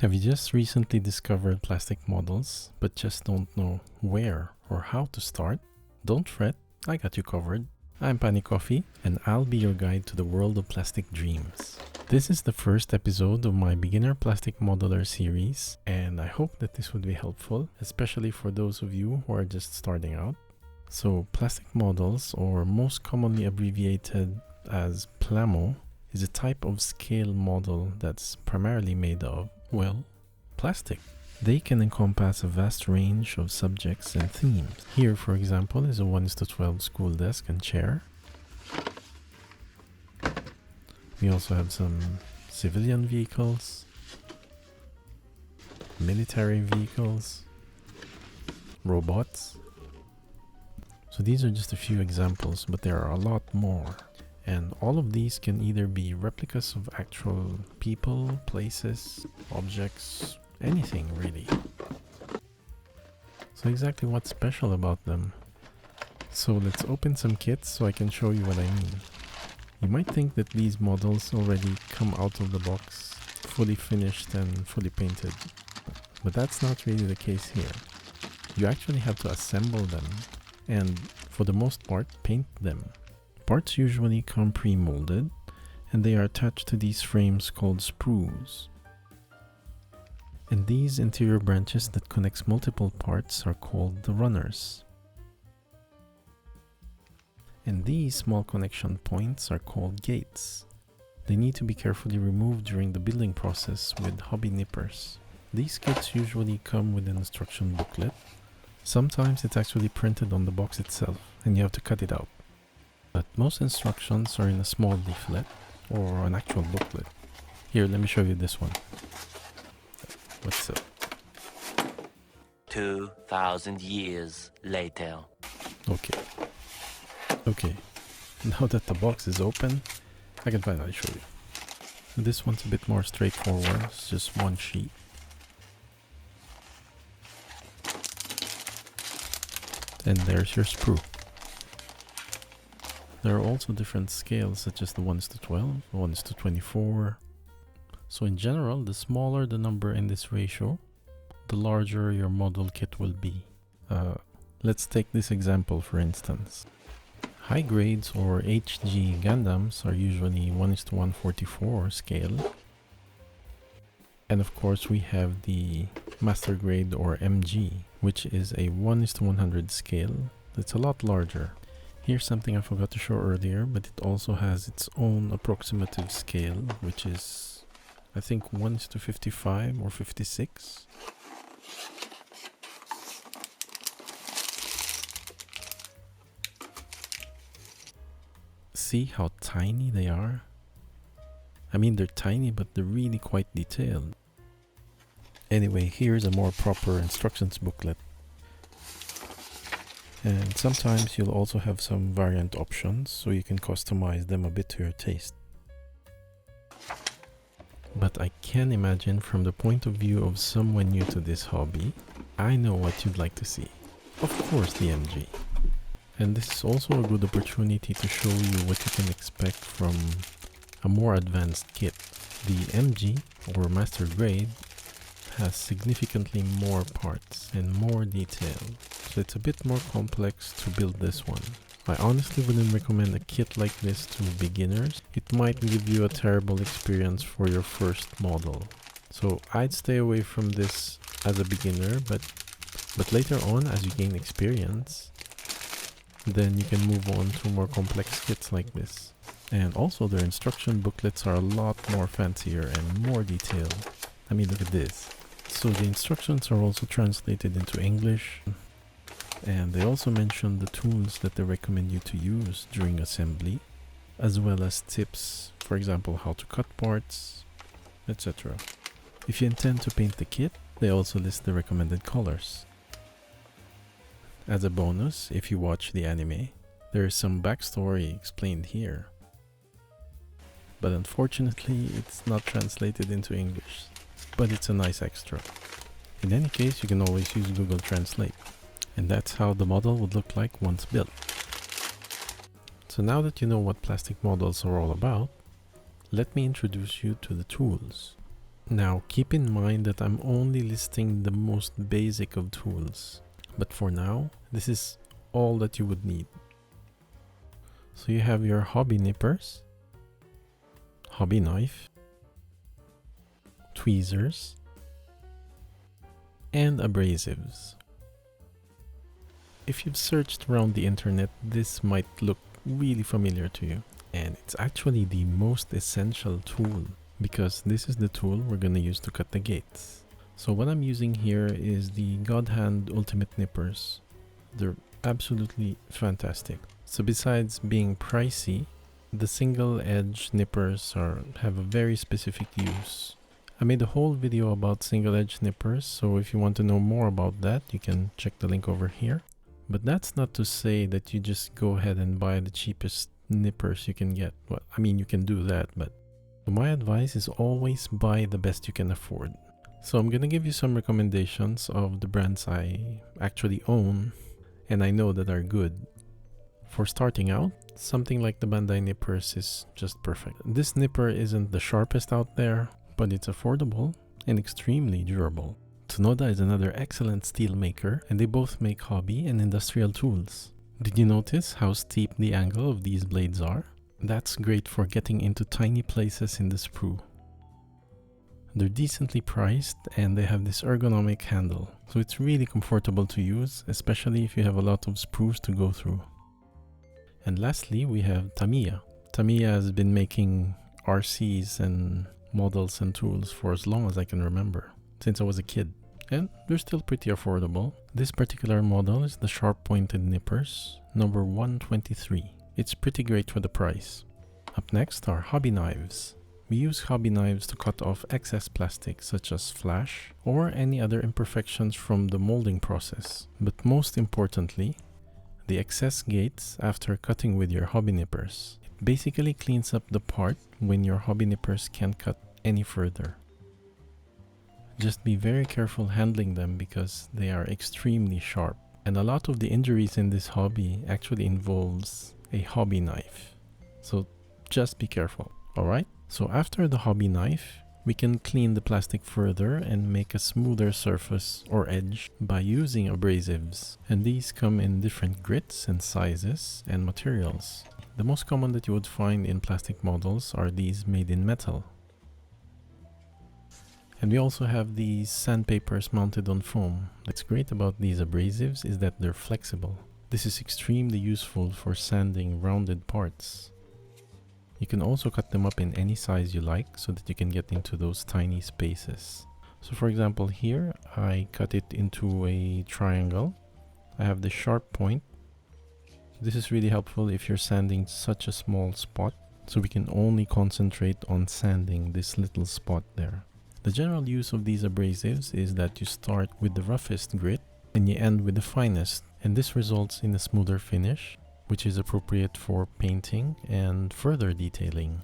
Have you just recently discovered plastic models, but just don't know where or how to start? Don't fret, I got you covered. I'm Pani Coffee, and I'll be your guide to the world of plastic dreams. This is the first episode of my Beginner Plastic Modeler series, and I hope that this would be helpful, especially for those of you who are just starting out. So, plastic models, or most commonly abbreviated as PLAMO, is a type of scale model that's primarily made of, well, plastic. They can encompass a vast range of subjects and themes. Here, for example, is a 1:12 school desk and chair. We also have some civilian vehicles, military vehicles, robots. So these are just a few examples, but there are a lot more. And all of these can either be replicas of actual people, places, objects, anything really. So exactly what's special about them? So let's open some kits so I can show you what I mean. You might think that these models already come out of the box, fully finished and fully painted. But that's not really the case here. You actually have to assemble them and, for the most part, paint them. Parts usually come pre-molded, and they are attached to these frames called sprues. And these interior branches that connects multiple parts are called the runners. And these small connection points are called gates. They need to be carefully removed during the building process with hobby nippers. These kits usually come with an instruction booklet. Sometimes it's actually printed on the box itself, and you have to cut it out. But most instructions are in a small leaflet or an actual booklet. Here, let me show you this one. What's up? 2,000 years later. Okay. Now that the box is open, I can finally show you. This one's a bit more straightforward. It's just one sheet. And there's your sprue. There are also different scales, such as the 1:12, 1:24. So in general, the smaller the number in this ratio, the larger your model kit will be. Let's take this example for instance. High grades or HG Gundams are usually 1:144 scale. And of course we have the Master Grade or MG, which is a 1:100 scale. That's a lot larger. Here's something I forgot to show earlier, but it also has its own approximative scale, which is, I think, 1:55 or 56. See how tiny they are? I mean, they're tiny, but they're really quite detailed. Anyway, here's a more proper instructions booklet. And sometimes you'll also have some variant options, so you can customize them a bit to your taste. But I can imagine from the point of view of someone new to this hobby, I know what you'd like to see. Of course, the MG. And this is also a good opportunity to show you what you can expect from a more advanced kit. The MG, or Master Grade, has significantly more parts and more detail, so it's a bit more complex to build this one. I honestly wouldn't recommend a kit like this to beginners. It might give you a terrible experience for your first model. So I'd stay away from this as a beginner, but later on, as you gain experience, then you can move on to more complex kits like this. And also their instruction booklets are a lot more fancier and more detailed. I mean, look at this. So the instructions are also translated into English, and they also mention the tools that they recommend you to use during assembly, as well as tips, for example, how to cut parts, etc. If you intend to paint the kit, they also list the recommended colors. As a bonus, if you watch the anime, there is some backstory explained here. But unfortunately, it's not translated into English. But it's a nice extra. In any case, you can always use Google Translate. And that's how the model would look like once built. So now that you know what plastic models are all about, let me introduce you to the tools. Now keep in mind that I'm only listing the most basic of tools, but for now this is all that you would need. So you have your hobby nippers, hobby knife, tweezers, and abrasives. If you've searched around the internet, this might look really familiar to you, and it's actually the most essential tool because this is the tool we're going to use to cut the gates. So what I'm using here is the God Hand Ultimate Nippers. They're absolutely fantastic. So besides being pricey, the single edge nippers have a very specific use. I made a whole video about single edge nippers, so if you want to know more about that, you can check the link over here. But that's not to say that you just go ahead and buy the cheapest nippers you can get. Well, I mean, you can do that, but my advice is always buy the best you can afford. So I'm gonna give you some recommendations of the brands I actually own and I know that are good. For starting out, something like the Bandai nippers is just perfect. This nipper isn't the sharpest out there, but it's affordable and extremely durable. Tsunoda is another excellent steel maker, and they both make hobby and industrial tools. Did you notice how steep the angle of these blades are? That's great for getting into tiny places in the sprue. They're decently priced and they have this ergonomic handle, so it's really comfortable to use, especially if you have a lot of sprues to go through. And lastly, we have Tamiya. Tamiya has been making RCs and models and tools for as long as I can remember, since I was a kid. And they're still pretty affordable. This particular model is the sharp pointed nippers, number 123. It's pretty great for the price. Up next are hobby knives. We use hobby knives to cut off excess plastic such as flash or any other imperfections from the molding process. But most importantly, the excess gates after cutting with your hobby nippers. It basically cleans up the part when your hobby nippers can't cut any further. Just be very careful handling them because they are extremely sharp. And a lot of the injuries in this hobby actually involves a hobby knife. So just be careful, alright? So after the hobby knife, we can clean the plastic further and make a smoother surface or edge by using abrasives. And these come in different grits and sizes and materials. The most common that you would find in plastic models are these made in metal. And we also have these sandpapers mounted on foam. What's great about these abrasives is that they're flexible. This is extremely useful for sanding rounded parts. You can also cut them up in any size you like so that you can get into those tiny spaces. So for example here, I cut it into a triangle. I have the sharp point. This is really helpful if you're sanding such a small spot, so we can only concentrate on sanding this little spot there. The general use of these abrasives is that you start with the roughest grit and you end with the finest, and this results in a smoother finish, which is appropriate for painting and further detailing.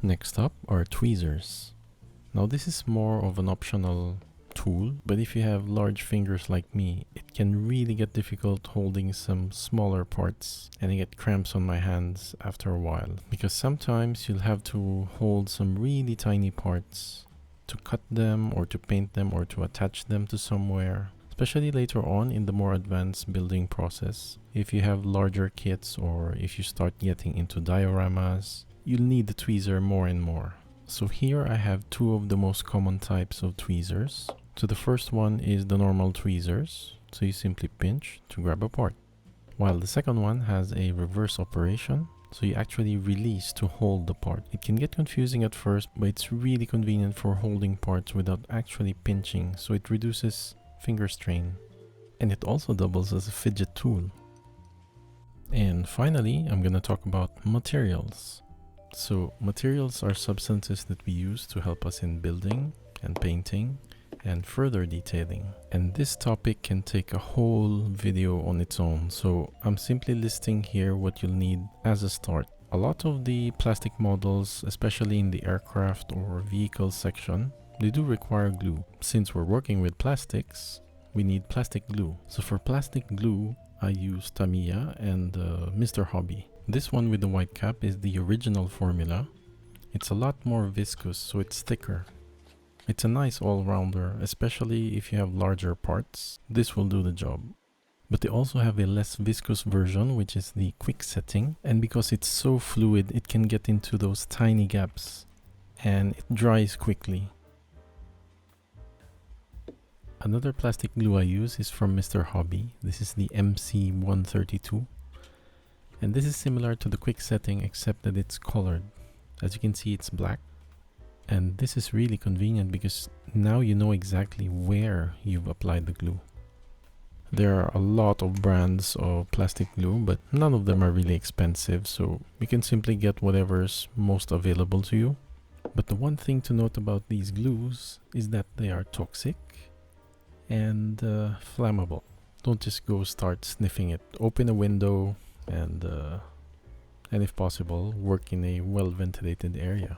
Next up are tweezers. Now this is more of an optional tool, but if you have large fingers like me, it can really get difficult holding some smaller parts, and I get cramps on my hands after a while, because sometimes you'll have to hold some really tiny parts to cut them or to paint them or to attach them to somewhere. Especially later on in the more advanced building process, if you have larger kits or if you start getting into dioramas, you'll need the tweezer more and more. So here I have two of the most common types of tweezers. So the first one is the normal tweezers, so you simply pinch to grab a part. While the second one has a reverse operation, so you actually release to hold the part. It can get confusing at first, but it's really convenient for holding parts without actually pinching, so it reduces finger strain, and it also doubles as a fidget tool. And finally, I'm gonna talk about materials. So materials are substances that we use to help us in building and painting and further detailing. And this topic can take a whole video on its own, so I'm simply listing here what you'll need as a start. A lot of the plastic models, especially in the aircraft or vehicle section, they do require glue. Since we're working with plastics, we need plastic glue. So for plastic glue, I use Tamiya and Mr. Hobby. This one with the white cap is the original formula. It's a lot more viscous, so it's thicker. It's a nice all-rounder, especially if you have larger parts. This will do the job. But they also have a less viscous version, which is the quick setting. And because it's so fluid, it can get into those tiny gaps and it dries quickly. Another plastic glue I use is from Mr. Hobby. This is the MC132. And this is similar to the quick setting except that it's colored. As you can see, it's black. And this is really convenient because now you know exactly where you've applied the glue. There are a lot of brands of plastic glue, but none of them are really expensive, so you can simply get whatever's most available to you. But the one thing to note about these glues is that they are toxic and flammable. Don't just go start sniffing it. Open a window and if possible, work in a well-ventilated area.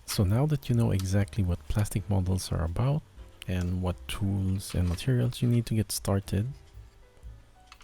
So now that you know exactly what plastic models are about and what tools and materials you need to get started,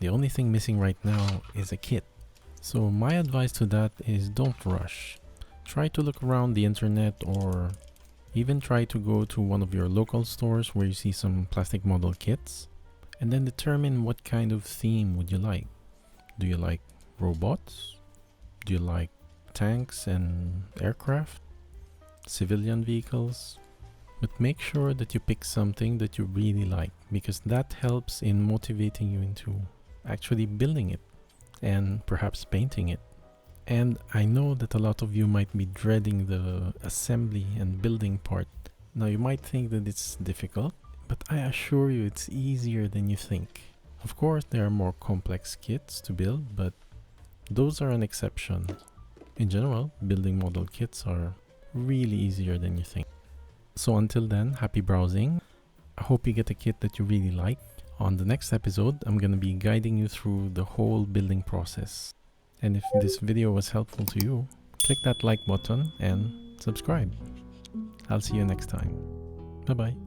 the only thing missing right now is a kit. So my advice to that is don't rush. Try to look around the internet or even try to go to one of your local stores where you see some plastic model kits and then determine what kind of theme would you like. Do you like robots? Do you like tanks and aircraft? Civilian vehicles? But make sure that you pick something that you really like, because that helps in motivating you into actually building it and perhaps painting it. And I know that a lot of you might be dreading the assembly and building part. Now you might think that it's difficult, but I assure you it's easier than you think. Of course there are more complex kits to build, but those are an exception. In general, building model kits are really easier than you think. So until then, happy browsing. I hope you get a kit that you really like. On the next episode, I'm going to be guiding you through the whole building process. And if this video was helpful to you, click that like button and subscribe. I'll see you next time. Bye bye.